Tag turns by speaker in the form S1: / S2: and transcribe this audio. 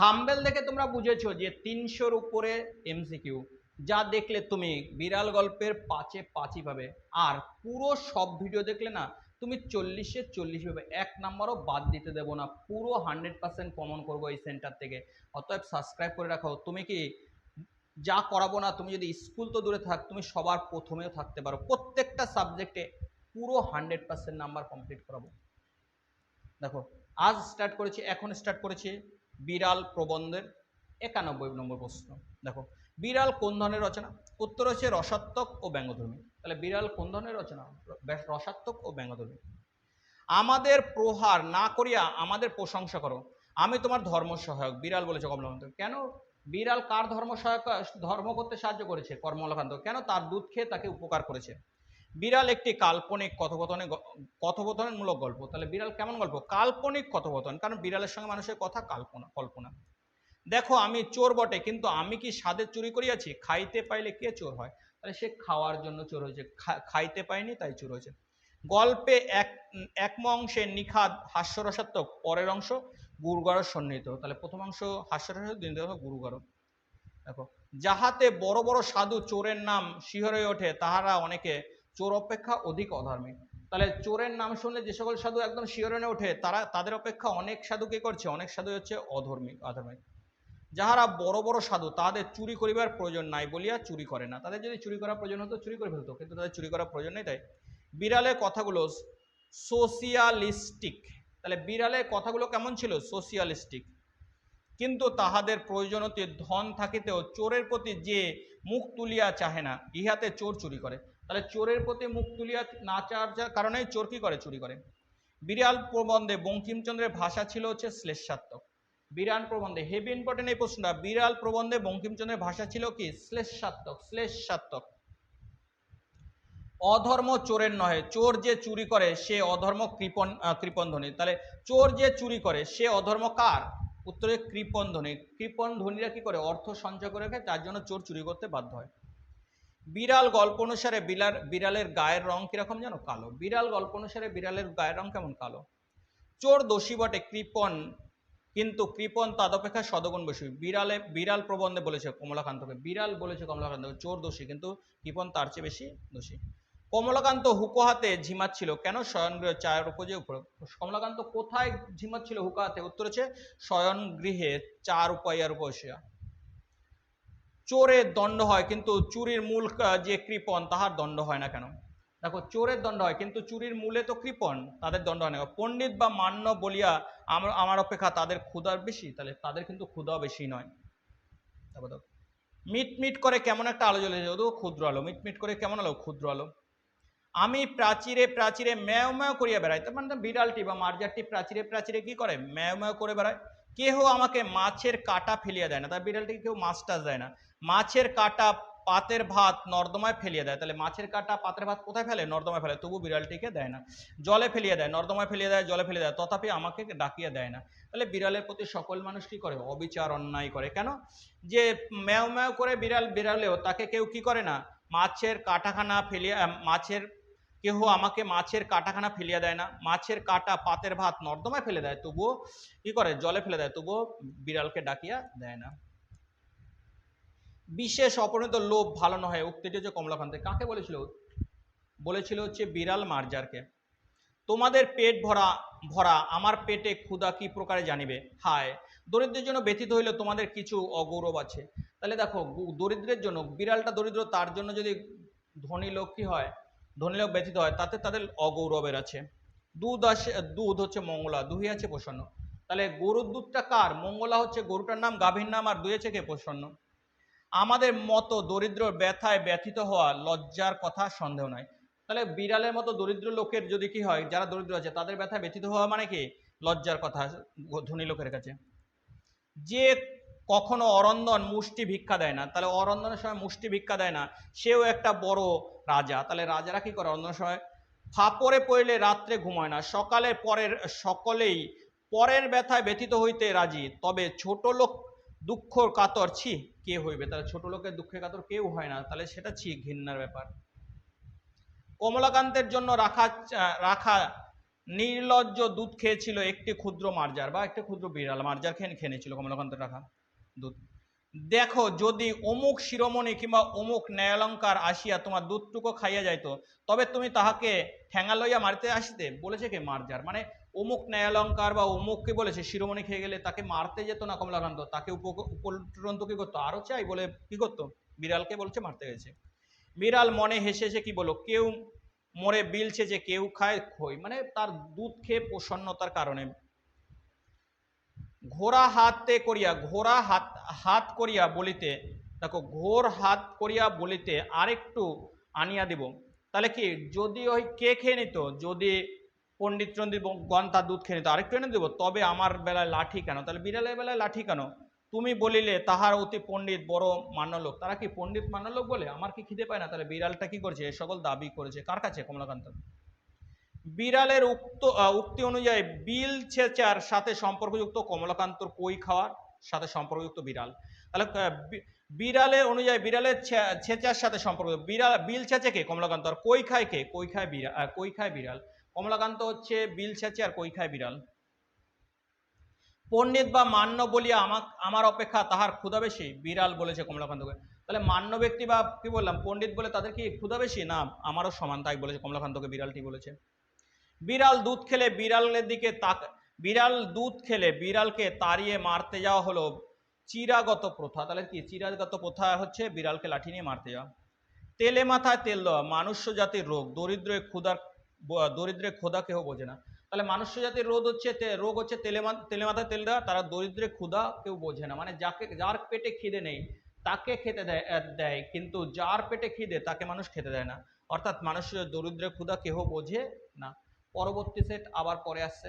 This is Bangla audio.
S1: থাম্বনেল দেখে তোমরা বুঝেছো যে 300-র উপরে এমসিকিউ, যা দেখলে তুমি বিড়াল গল্পের 5-এ 5ই পাবে। আর পুরো সব ভিডিও দেখলে না তুমি 40-এ 40 পাবে, এক নাম্বারও বাদ দিতে দেবো না, পুরো 100% কমন করবো এই সেন্টার থেকে। অতএব সাবস্ক্রাইব করে রাখো। তুমি কি যা করাবো না, তুমি যদি স্কুল তো দূরে থাক, তুমি সবার প্রথমেও থাকতে পারো, প্রত্যেকটা সাবজেক্টে পুরো 100% নাম্বার কমপ্লিট করাবো। দেখো আজ স্টার্ট করেছি, এখন স্টার্ট করেছি বিড়াল প্রবন্ধের 91 নম্বর প্রশ্ন। দেখো, বিড়াল কোন ধরনের রচনা? উত্তর হচ্ছে রসাত্মক ও ব্যঙ্গধর্মী। তাহলে বিড়াল কোন ধরনের রচনা? রসাত্মক ও ব্যঙ্গধর্মী। আমাদের প্রহার না করিয়া আমাদের প্রশংসা করো, আমি তোমার ধর্ম সহায়ক। বিড়াল বলেছে কমলাকান্ত। কেন? বিড়াল কার ধর্ম সহায়ক, ধর্ম করতে সাহায্য করেছে? কমলাকান্ত। কেন? তার দুধ খেয়ে তাকে উপকার করেছে। বিড়াল একটি কাল্পনিক কথোপকথনমূলক গল্প। তাহলে বিড়াল কেমন গল্প? কাল্পনিক কথোপকথন, কারণ বিড়ালের সঙ্গে মানুষের কথা কল্পনা। দেখো আমি চোর বটে, কিন্তু আমি কি স্বাদে চুরি করিয়াছি? খাইতে পাইলে কে চোর হয়? তাহলে সে খাওয়ার জন্য চোর হয়েছে, খাইতে পায়নি তাই চোর হয়েছে। গল্পে এক অংশে নিখাদ হাস্যরসাত্মক, পরের অংশ গুরুগর সন্নিহিত। তাহলে প্রথম অংশ হাস্যরসাত্মক, দ্বিতীয় অংশ গুরুগর। দেখো, যাহাতে বড় বড় সাধু চোরের নাম শিহরে ওঠে, তাহারা অনেকে চোর অপেক্ষা অধিক অধর্মী। তাহলে চোরের নাম শুনলে যে সকল সাধু একদম শিহরণে ওঠে, তাদের অপেক্ষা অনেক সাধু কে করছে? অনেক সাধু হচ্ছে অধর্মী। যাহারা বড় বড় সাধু, তাদের চুরি করিবার প্রয়োজন নাই বলিয়া চুরি করে না। তাদের যদি চুরি করার প্রয়োজন হতো চুরি করে ফেলতো, কিন্তু তাদের চুরি করার প্রয়োজন নেই। তাই বিড়ালের কথাগুলো সোশিয়ালিস্টিক। তাহলে বিড়ালের কথাগুলো কেমন ছিল? সোশিয়ালিস্টিক। কিন্তু তাহাদের প্রয়োজনতে ধন থাকিতেও চোরের প্রতি যে মুখ তুলিয়া চাহে না, ইহাতে চোর চুরি করে। তাহলে চোরের প্রতি মুখ তুলিয়া না চাওয়ার কারণে চোর কি করে? চুরি করে। বিড়াল প্রবন্ধে বঙ্কিমচন্দ্রের ভাষা ছিল হচ্ছে শ্লেষাত্মক। বিড়াল প্রবন্ধে, হেভি ইম্পর্টেন্ট এই প্রশ্নটা, বিড়াল প্রবন্ধে বঙ্কিমচন্দ্রের ভাষা ছিল কি? শ্লেষাত্মক। অধর্ম চোরের নহে, চোর যে চুরি করে সে অধর্ম কৃপণ ধনী। তাহলে চোর যে চুরি করে সে অধর্ম কার? উত্তরে কৃপণ ধনী। কৃপণ ধনীরা কি করে? অর্থ সঞ্চয় করে রাখে, তার জন্য চোর চুরি করতে বাধ্য হয়। বিড়াল গল্প অনুসারে বিড়ালের গায়ের রং কিরকম জানো? কালো। বিড়াল গল্প অনুসারে বিড়ালের গায়ের রং কেমন? কালো। চোর দোষী বটে কৃপণ, কিন্তু কৃপণ তদপেক্ষা শতগুণ বেশি। বিড়াল প্রবন্ধে বলেছে কমলাকান্তকে, বিড়াল বলেছে কমলাকান্তকে চোর দোষী, কিন্তু কৃপণ তার চেয়ে বেশি দোষী। কমলাকান্ত হুকো হাতে ঝিমাচ্ছিল কেন? শয়নগৃহ চায়ের উপরে। কমলাকান্ত কোথায় ঝিমাচ্ছিল হুকো হাতে? উত্তর হচ্ছে শয়নগৃহে চার উপাইয়ার বসিয়া। চোরের দণ্ড হয়, কিন্তু চুরির মূল যে কৃপণ তাহার দণ্ড হয় না কেন? দেখো, চোরের দণ্ড হয়, কিন্তু চুরির মূলে তো কৃপণ, তাদের দণ্ড হয় না। পণ্ডিত বা মান্য বলিয়া আমার অপেক্ষা তাদের ক্ষুধার বেশি, তাহলে তাদের কিন্তু ক্ষুধাও বেশি নয়। তারপর দেখো, মিটমিট করে কেমন একটা আলো জ্বলে, যদিও ক্ষুদ্র আলো। মিটমিট করে কেমন আলো? ক্ষুদ্র আলো। আমি প্রাচীরে প্রাচীরে ম্যাও ম্যাও করিয়া বেড়াই। তার মানে বিড়ালটি বা মার্জারটি প্রাচীরে প্রাচীরে কি করে? ম্যাও ম্যাও করে বেড়ায়। কেহ আমাকে মাছের কাঁটা ফেলিয়া দেয় না। তার বিড়ালটিকে কেউ মাছ টাছ দেয় না। মাছের কাঁটা পাতের ভাত নর্দমায় ফেলিয়ে দেয়। তাহলে মাছের কাঁটা পাতের ভাত কোথায় ফেলে? নর্দমায় ফেলে, তবু বিড়ালটিকে দেয় না। জলে ফেলিয়ে দেয়, নর্দমায় ফেলিয়ে দেয়, জলে ফেলিয়ে দেয়, তথাপি আমাকে ডাকিয়ে দেয় না। তাহলে বিড়ালের প্রতি সকল মানুষ কি করে? অবিচার, অন্যায় করে। কেন? যে ম্যাও ম্যাও করে বিড়ালেও তাকে কেউ কি করে না? মাছের কাঁটাখানা ফেলিয়া কেহ আমাকে মাছের কাঁটাখানা ফেলিয়া দেয় না। মাছের কাঁটা পাতের ভাত নর্দমায় ফেলে দেয়, তবুও কি করে? জলে ফেলে দেয়, তবুও বিড়ালকে ডাকিয়া দেয় না। বিশেষ অপরিণত লোভ ভালো নয়, উক্তিটি হচ্ছে কমলাকান্তে। কাকে বলেছিল? বলেছিল হচ্ছে বিড়াল মার্জারকে। তোমাদের পেট ভরা ভরা, আমার পেটে ক্ষুধা কি প্রকারে জানিবে? হায়, দরিদ্রের জন্য ব্যথিত হইলে তোমাদের কিছু অগৌরব আছে। তাহলে দেখো, দরিদ্রের জন্য, বিড়ালটা দরিদ্র, তার জন্য যদি ধনী লোক কি হয়? ধনী লোক ব্যথিত হয়, তাতে তাদের অগৌরবের আছে। দুধ হচ্ছে মঙ্গলা, দুহি আছে প্রসন্ন। তাহলে গরুর দুধটা কার? মঙ্গলা হচ্ছে গরুটার নাম, গাভীর নাম, আর দুই আছে কে? প্রসন্ন। আমাদের মতো দরিদ্র ব্যথায় ব্যথিত হওয়া লজ্জার কথা সন্দেহ নাই। তাহলে বিড়ালের মতো দরিদ্র লোকের যদি কি হয়, যারা দরিদ্র আছে তাদের ব্যথায় ব্যথিত হওয়া মানে কি? লজ্জার কথা ধনী লোকের কাছে। যে কখনো অরন্দন মুষ্টি ভিক্ষা দেয় না, তাহলে অরন্দনের সময় মুষ্টি ভিক্ষা দেয় না, সেও একটা বড় রাজা। তাহলে রাজারা কি করে? অরন্দনের সময় ফাপড়ে পড়লে রাত্রে ঘুমায় না, সকলেই পরের ব্যথায় ব্যথিত হইতে রাজি, তবে ছোট লোক দুঃখ কাতর ছি কে হইবে? তাহলে ছোট লোকের দুঃখে কাতর কেউ হয় না, তাহলে সেটা ছি ঘৃণার ব্যাপার। কমলাকান্তের জন্য রাখা নির্লজ্জ দুধ খেয়েছিল একটি ক্ষুদ্র মার্জার বা একটি ক্ষুদ্র বিড়াল, মার্জার খেয়ে নিয়েছিল কমলাকান্তের রাখা দুধ। দেখো যদি অমুক শিরোমণি কিংবা অমুক ন্যায়ালঙ্কার আসিয়া তোমার দুধটুকু খাইয়া যাইতো, তবে তুমি তাহাকে ঠ্যাঙা লইয়া মারিতে আসিতে। বলেছে কে? মার্জার। মানে অমুক ন্যায়ালঙ্কার বা অমুককে বলেছে শিরোমণি খেয়ে গেলে তাকে মারতে যেত না কমলাকান্ত, তাকে উপরন্তু কি করতো? আরো চাই বলে কি করতো? বিড়ালকে বলছে মারতে গেছে। বিড়াল মনে হেসে হেসে কি বলো? কেউ মরে বিল ছেঁচে কেউ খায় খই। মানে তার দুধ খেয়ে প্রসন্নতার কারণে। ঘোড়া হাতে করিয়া, ঘোড়া হাত হাত করিয়া বলিতে, দেখো ঘোর হাত করিয়া বলিতে আরেকটু আনিয়া দিব। তাহলে কি যদি ওই কে খেয়ে নিত? যদি পণ্ডিত টন্ডিত গণ তার দুধ খেয়ে নিত, আরেকটু এনে দেবো। তবে আমার বেলায় লাঠি কেন? তাহলে বিড়ালের বেলায় লাঠি কেন? তুমি বলিলে তাহার অতি পণ্ডিত বড় মান্যলোক। তারা কি পণ্ডিত মান্যলোক বলে? আমার কি খিদে পায় না? তাহলে বিড়ালটা কি করেছে? এ সকল দাবি করেছে কার কাছে? কমলাকান্ত। বিড়ালের উক্তি অনুযায়ী বিল ছেঁচার সাথে সম্পর্কযুক্ত কমলাকান্তর কই খাওয়ার সাথে সম্পর্কযুক্ত বিড়াল। তাহলে বিড়ালের অনুযায়ী বিড়ালের ছেঁচার সাথে সম্পর্ক, বিড়াল বিল ছেঁচে কে? কমলাকান্ত। আর কই খায় কে? কই খায় বিড়াল। কই খায় বিড়াল। কমলাকান্ত হচ্ছে বিল ছেঁচে আর কই খায় বিড়াল। পণ্ডিত বা মান্য বলিয়া আমার অপেক্ষা তাহার ক্ষুধা বেশি, বিড়াল বলেছে কমলাকান্তকে। তাহলে মান্য ব্যক্তি বা কি বললাম পণ্ডিত বলে তাদের কি ক্ষুধা বেশি? না, আমারও সমান, তাই বলেছে কমলাকান্তকে বিড়ালটি বলেছে। বিড়াল দুধ খেলে বিড়ালের দিকে বিড়াল দুধ খেলে বিড়ালকে তাড়িয়ে মারতে যাওয়া হলো চিরাগত প্রথা। তাহলে কি চিরাগত প্রথা? হচ্ছে বিড়ালকে লাঠি নিয়ে মারতে যাওয়া। তেলে মাথায় তেল দেওয়া মানুষ্য জাতির রোগ, দরিদ্রের ক্ষুধা কেহ বোঝে না। তাহলে মানুষ্য জাতির রোগ হচ্ছে তেলে মাথায় তেল দেওয়া। তারা দরিদ্রের ক্ষুধা কেউ বোঝে না। মানে যার পেটে খিদে নেই তাকে খেতে দেয়, কিন্তু যার পেটে খিদে তাকে মানুষ খেতে দেয় না। অর্থাৎ মানুষের দরিদ্রের ক্ষুধা কেহ বোঝে না। পরবর্তী সেট আবার পরে আসছে।